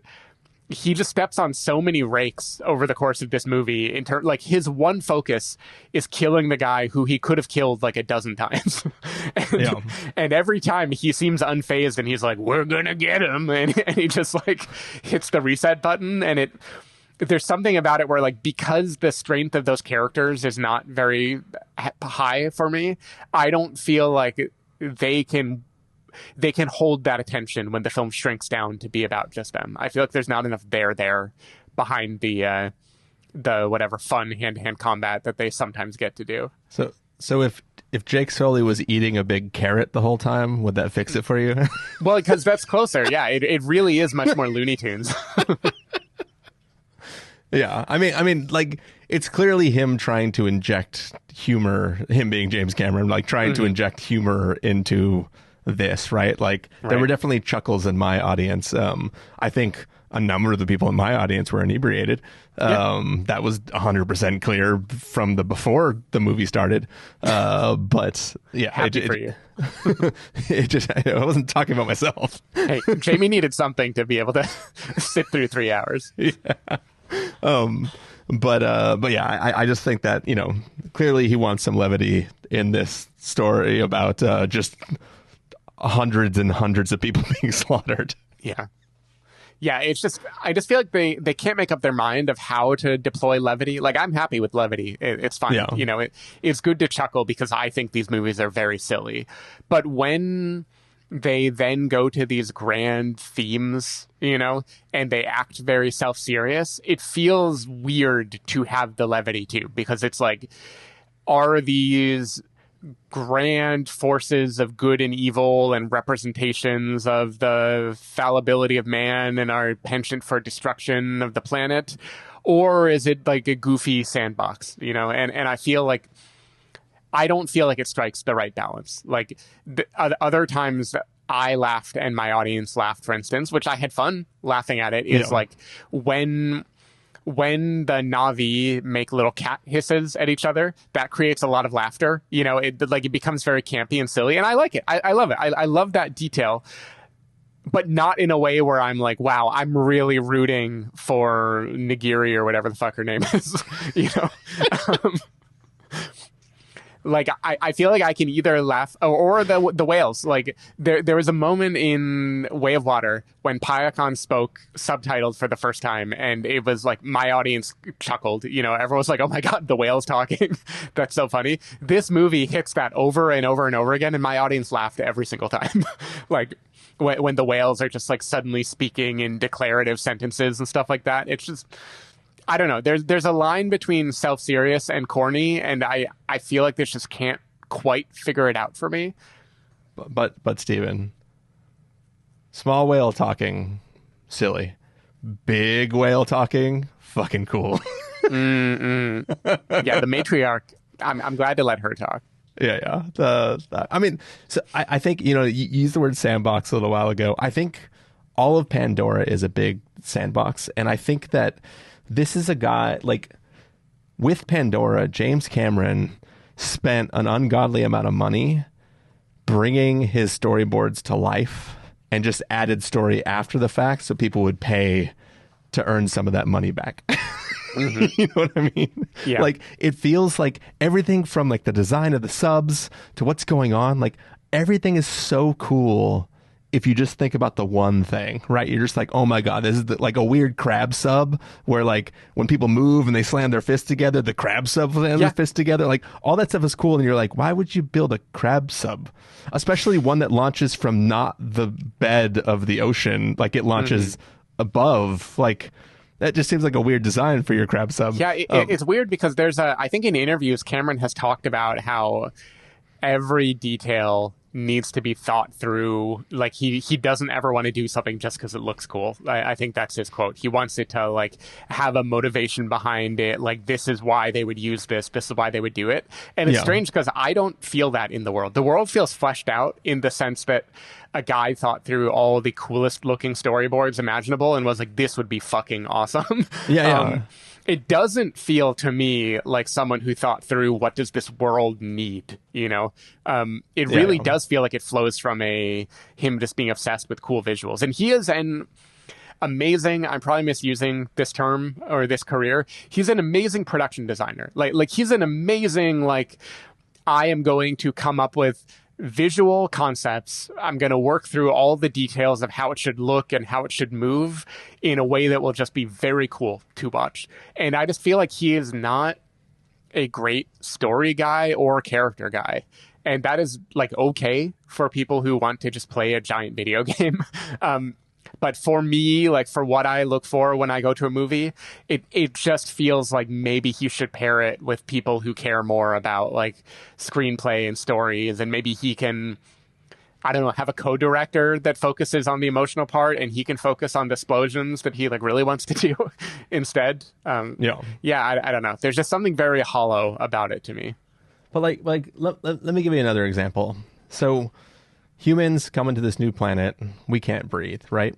[SPEAKER 2] steps on so many rakes over the course of this movie. Like his one focus is killing the guy who he could have killed like a dozen times, and every time he seems unfazed, and he's like, "We're gonna get him," and he just like hits the reset button, and there's something about it where like because the strength of those characters is not very high for me, I don't feel like they can hold that attention when the film shrinks down to be about just them. I feel like there's not enough there behind the whatever fun hand-to-hand combat that they sometimes get to do.
[SPEAKER 1] So if Jake Sully was eating a big carrot the whole time, would that fix it for you?
[SPEAKER 2] Well, because that's closer. Yeah, it really is much more Looney Tunes.
[SPEAKER 1] Yeah, I mean, like it's clearly him trying to inject humor. Him being James Cameron, like trying to inject humor into this, right? Like there were definitely chuckles in my audience. I think a number of the people in my audience were inebriated. That was 100% clear from before the movie started. But yeah,
[SPEAKER 2] happy for you.
[SPEAKER 1] I wasn't talking about myself.
[SPEAKER 2] Hey, Jamie needed something to be able to sit through 3 hours.
[SPEAKER 1] Yeah. But yeah, I just think that, clearly he wants some levity in this story about just hundreds and hundreds of people being slaughtered.
[SPEAKER 2] Yeah. Yeah, I just feel like they can't make up their mind of how to deploy levity. Like, I'm happy with levity. It's fine.
[SPEAKER 1] Yeah.
[SPEAKER 2] It's good to chuckle because I think these movies are very silly. But when they then go to these grand themes, and they act very self-serious, it feels weird to have the levity too, because it's like, are these grand forces of good and evil and representations of the fallibility of man and our penchant for destruction of the planet, or is it like a goofy sandbox, and I feel like I don't feel like it strikes the right balance. Like other times I laughed and my audience laughed, for instance, which I had fun laughing at it, is like when the Na'vi make little cat hisses at each other, that creates a lot of laughter. It becomes very campy and silly, and I like it. I love it. I love that detail, but not in a way where I'm like, wow, I'm really rooting for Neytiri or whatever the fuck her name is. Like, I feel like I can either laugh or the whales. Like, there was a moment in Way of Water when Payakan spoke subtitled for the first time, and it was like my audience chuckled. Everyone was like, "Oh my god, the whale's talking!" That's so funny. This movie hits that over and over and over again, and my audience laughed every single time. Like when the whales are just like suddenly speaking in declarative sentences and stuff like that. It's just, I don't know. There's a line between self-serious and corny, and I feel like this just can't quite figure it out for me.
[SPEAKER 1] But Steven, small whale talking, silly. Big whale talking, fucking cool.
[SPEAKER 2] Yeah, the matriarch. I'm glad to let her talk.
[SPEAKER 1] Yeah. I think, you used the word sandbox a little while ago. I think all of Pandora is a big sandbox, and I think that this is a guy, like, with Pandora, James Cameron spent an ungodly amount of money bringing his storyboards to life and just added story after the fact so people would pay to earn some of that money back. Mm-hmm. You know what I mean?
[SPEAKER 2] Yeah.
[SPEAKER 1] Like, it feels like everything from, like, the design of the subs to what's going on, like, everything is so cool if you just think about the one thing, right? You're just like, oh my God, this is like a weird crab sub where, like, when people move and they slam their fists together, the crab sub slams their fists together. Like, all that stuff is cool. And you're like, why would you build a crab sub? Especially one that launches from not the bed of the ocean. Like, it launches above. Like, That just seems like a weird design for your crab sub.
[SPEAKER 2] Yeah, it's weird because I think in interviews, Cameron has talked about how every detail needs to be thought through. Like he doesn't ever want to do something just because it looks cool. I think that's his quote. He wants it to like have a motivation behind it. Like, this is why they would use this. This is why they would do it. And it's strange because I don't feel that in the world. The world feels fleshed out in the sense that a guy thought through all the coolest looking storyboards imaginable and was like, this would be fucking awesome. It doesn't feel to me like someone who thought through what does this world need, you know? It really does feel like it flows from him just being obsessed with cool visuals. And he is an amazing, I'm probably misusing this term or this career, he's an amazing production designer. Like he's an amazing, like, I am going to come up with visual concepts. I'm going to work through all the details of how it should look and how it should move in a way that will just be very cool to watch. And I just feel like he is not a great story guy or character guy. And that is like okay for people who want to just play a giant video game. But for me, like for what I look for when I go to a movie, it just feels like maybe he should pair it with people who care more about like screenplay and stories. And maybe he can, I don't know, have a co-director that focuses on the emotional part and he can focus on the explosions that he like really wants to do instead. I don't know. There's just something very hollow about it to me.
[SPEAKER 1] But let me give you another example. So humans come into this new planet. We can't breathe, right?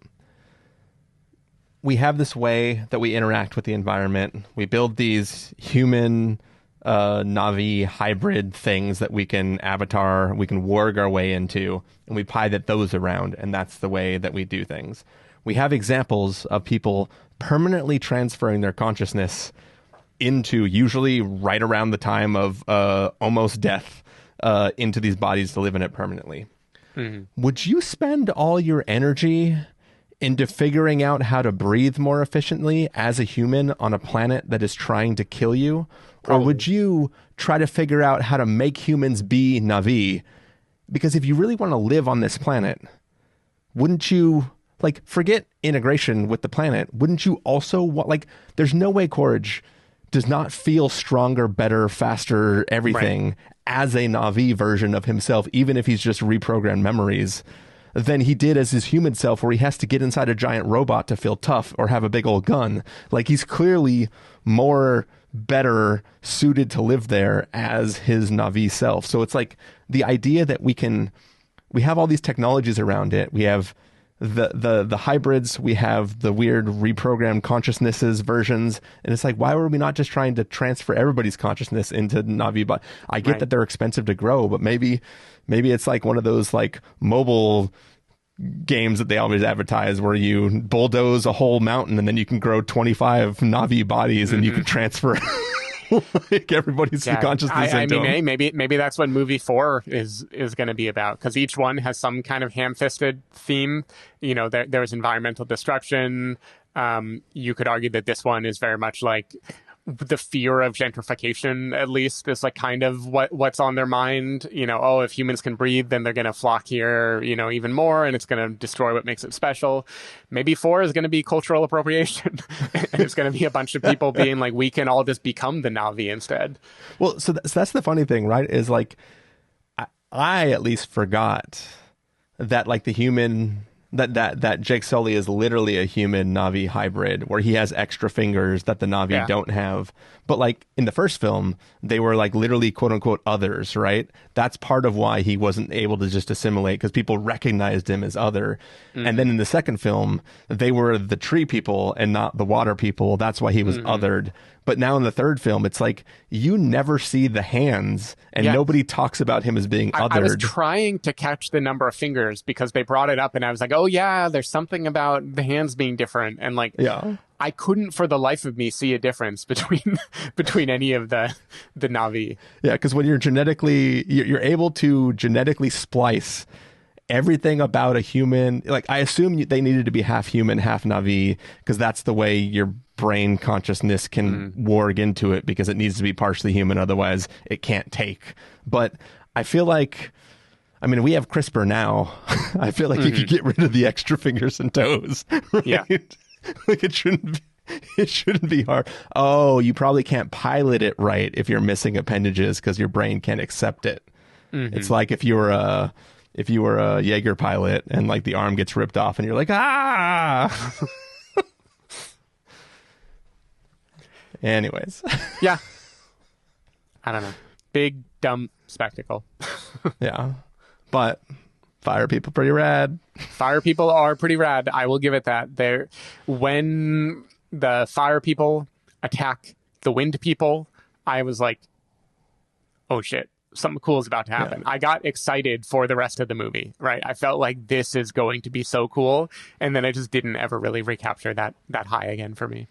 [SPEAKER 1] We have this way that we interact with the environment. We build these human Na'vi hybrid things that we can avatar, we can warg our way into, and we pilot those around, and that's the way that we do things. We have examples of people permanently transferring their consciousness into, usually right around the time of almost death, into these bodies to live in it permanently. Mm-hmm. Would you spend all your energy into figuring out how to breathe more efficiently as a human on a planet that is trying to kill you? Probably. Or would you try to figure out how to make humans be Na'vi? Because if you really want to live on this planet, wouldn't you, like, forget integration with the planet, wouldn't you also want, like, there's no way Courage does not feel stronger, better, faster, everything as a Na'vi version of himself, even if he's just reprogrammed memories, than he did as his human self, where he has to get inside a giant robot to feel tough or have a big old gun. Like, he's clearly more better suited to live there as his Na'vi self. So it's like the idea that we have all these technologies around it. We have the hybrids, we have the weird reprogrammed consciousnesses versions, and it's like, why were we not just trying to transfer everybody's consciousness into Na'vi? But I get that they're expensive to grow, but maybe it's like one of those like mobile games that they always advertise where you bulldoze a whole mountain and then you can grow 25 Na'vi bodies and you can transfer like everybody's consciousness into them.
[SPEAKER 2] Maybe that's what movie 4 is going to be about, because each one has some kind of ham-fisted theme. You know, there was environmental destruction. You could argue that this one is very much like the fear of gentrification, at least, is like kind of what's on their mind. You know, oh, if humans can breathe, then they're going to flock here, you know, even more, and it's going to destroy what makes it special. Maybe 4 is going to be cultural appropriation. And it's going to be a bunch of people being like, we can all just become the Na'vi instead.
[SPEAKER 1] Well, so that's the funny thing, right? Is like, I at least forgot that like the human... That Jake Sully is literally a human Na'vi hybrid, where he has extra fingers that the Na'vi don't have. But like in the first film, they were like literally quote unquote others, right? That's part of why he wasn't able to just assimilate, because people recognized him as other. Mm-hmm. And then in the second film, they were the tree people and not the water people. That's why he was othered. But now in the third film, it's like you never see the hands, and nobody talks about him as being othered.
[SPEAKER 2] I was trying to catch the number of fingers because they brought it up, and I was like, oh yeah, there's something about the hands being different. And like, I couldn't for the life of me see a difference between any of the Na'vi.
[SPEAKER 1] Yeah, because when you're able to genetically splice everything about a human. Like, I assume they needed to be half human, half Na'vi, because that's the way your brain consciousness can warg into it, because it needs to be partially human, otherwise it can't take. But I feel like, I mean, we have CRISPR now. I feel like you could get rid of the extra fingers and toes, right?
[SPEAKER 2] Yeah.
[SPEAKER 1] Like, it shouldn't be, It shouldn't be hard. Oh, you probably can't pilot it right if you're missing appendages because your brain can't accept it. It's like if you were a Jaeger pilot and like the arm gets ripped off and you're like, ah. Anyways.
[SPEAKER 2] Yeah. I don't know. Big, dumb spectacle.
[SPEAKER 1] Yeah. But fire people pretty rad.
[SPEAKER 2] Fire people are pretty rad. I will give it that. When the fire people attack the wind people, I was like, oh shit, something cool is about to happen. Yeah. I got excited for the rest of the movie, right? I felt like this is going to be so cool. And then I just didn't ever really recapture that high again for me.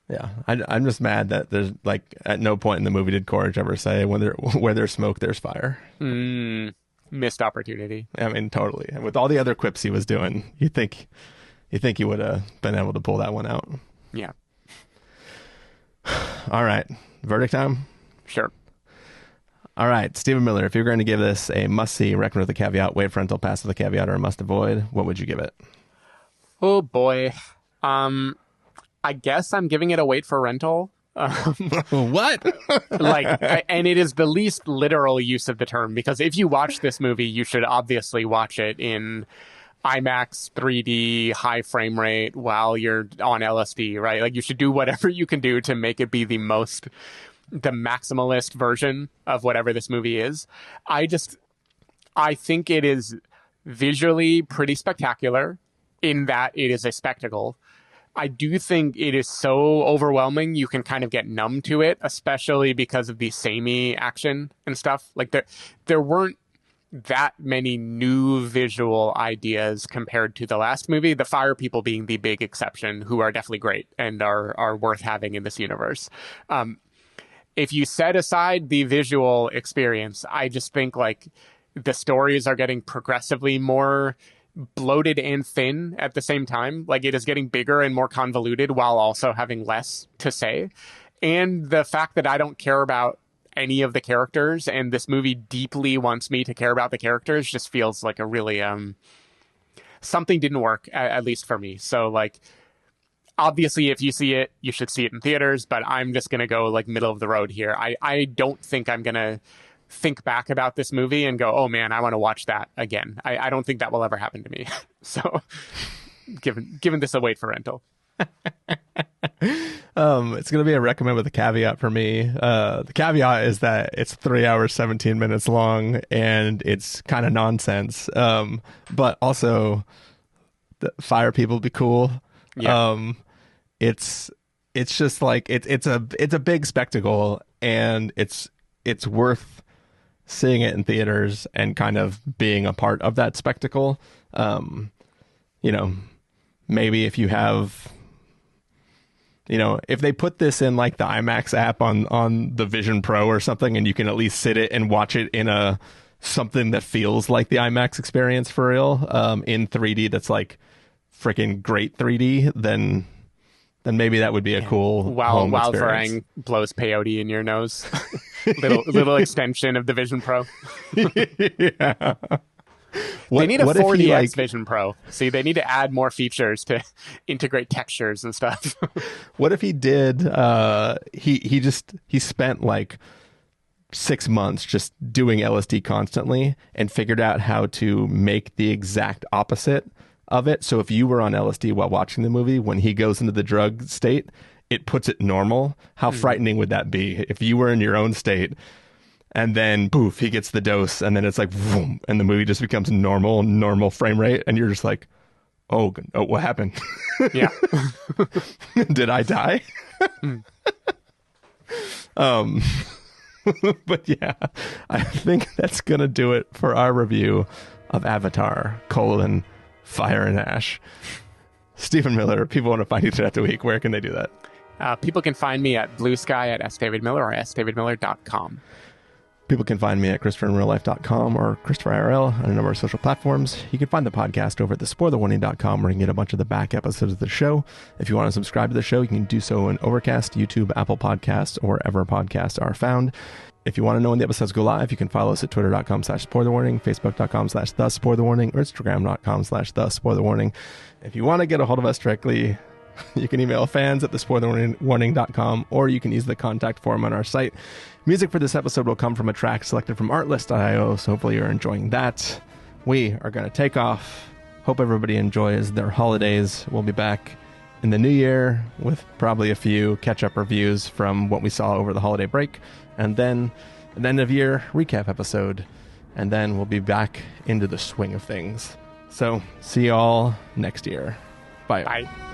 [SPEAKER 1] Yeah, I'm just mad that there's like at no point in the movie did Courage ever say where there's smoke, there's fire.
[SPEAKER 2] Missed opportunity.
[SPEAKER 1] I mean, totally. And with all the other quips he was doing, you think he would have been able to pull that one out.
[SPEAKER 2] Yeah.
[SPEAKER 1] All right, verdict time.
[SPEAKER 2] Sure.
[SPEAKER 1] All right, Stephen Miller, if you're going to give this a must-see, recommend with a caveat, wait for rental, pass with a caveat, or a must-avoid, what would you give it?
[SPEAKER 2] Oh boy. I guess I'm giving it a wait for rental.
[SPEAKER 1] What?
[SPEAKER 2] And it is the least literal use of the term, because if you watch this movie, you should obviously watch it in IMAX 3D high frame rate while you're on LSD, right? Like you should do whatever you can do to make it be the maximalist version of whatever this movie is. I think it is visually pretty spectacular in that it is a spectacle. I do think it is so overwhelming you can kind of get numb to it, especially because of the samey action and stuff. Like there weren't that many new visual ideas compared to the last movie, the fire people being the big exception, who are definitely great and are worth having in this universe. If you set aside the visual experience, I just think like the stories are getting progressively more bloated and thin at the same time. Like it is getting bigger and more convoluted while also having less to say. And the fact that I don't care about any of the characters and this movie deeply wants me to care about the characters just feels like a really something didn't work, at least for me. So like obviously if you see it, you should see it in theaters, but I'm just gonna go like middle of the road here. I don't think I'm gonna think back about this movie and go, oh man, I want to watch that again. I don't think that will ever happen to me. So given this a wait for rental.
[SPEAKER 1] It's going to be a recommend with a caveat for me. The caveat is that it's 3 hours, 17 minutes long and it's kind of nonsense. But also the fire people be cool. Yeah. It's just like, it's a big spectacle and it's worth seeing it in theaters and kind of being a part of that spectacle. Maybe if you have, if they put this in like the IMAX app on the Vision Pro or something, and you can at least sit it and watch it in something that feels like the IMAX experience for real, in 3D, that's like freaking great 3D, then maybe that would be a cool
[SPEAKER 2] while
[SPEAKER 1] experience.
[SPEAKER 2] Varang blows peyote in your nose. little extension of the Vision Pro.
[SPEAKER 1] Yeah.
[SPEAKER 2] They need a 4DX Vision Pro. See, they need to add more features to integrate textures and stuff.
[SPEAKER 1] What if he did? He spent like 6 months just doing LSD constantly and figured out how to make the exact opposite of it. So if you were on LSD while watching the movie, when he goes into the drug state, it puts it normal. How frightening would that be if you were in your own state and then poof, he gets the dose and then it's like boom, and the movie just becomes normal frame rate and you're just like, oh what happened?
[SPEAKER 2] Yeah.
[SPEAKER 1] Did I die? But yeah, I think that's gonna do it for our review of Avatar: Fire and Ash. Stephen Miller, people want to find you throughout the week. Where can they do that?
[SPEAKER 2] People can find me at Blue Sky at sdavidmiller or sdavidmiller.com.
[SPEAKER 1] People can find me at ChristopherInRealLife.com or ChristopherIRL on a number of social platforms. You can find the podcast over at thespoilerwarning.com where you can get a bunch of the back episodes of the show. If you want to subscribe to the show, you can do so in Overcast, YouTube, Apple Podcasts, or wherever podcasts are found. If you want to know when the episodes go live, you can follow us at twitter.com/spoilerwarning, facebook.com/thespoilerwarning, or instagram.com/thespoilerwarning. If you want to get a hold of us directly, You can email fans at thespoilerwarning.com, or you can use the contact form on our site. Music for this episode will come from a track selected from artlist.io, so hopefully you're enjoying that. We are going to take off. Hope everybody enjoys their holidays. We'll be back in the new year with probably a few catch-up reviews from what we saw over the holiday break, and then an end-of-year recap episode, and then we'll be back into the swing of things. So, see y'all next year. Bye.
[SPEAKER 2] Bye.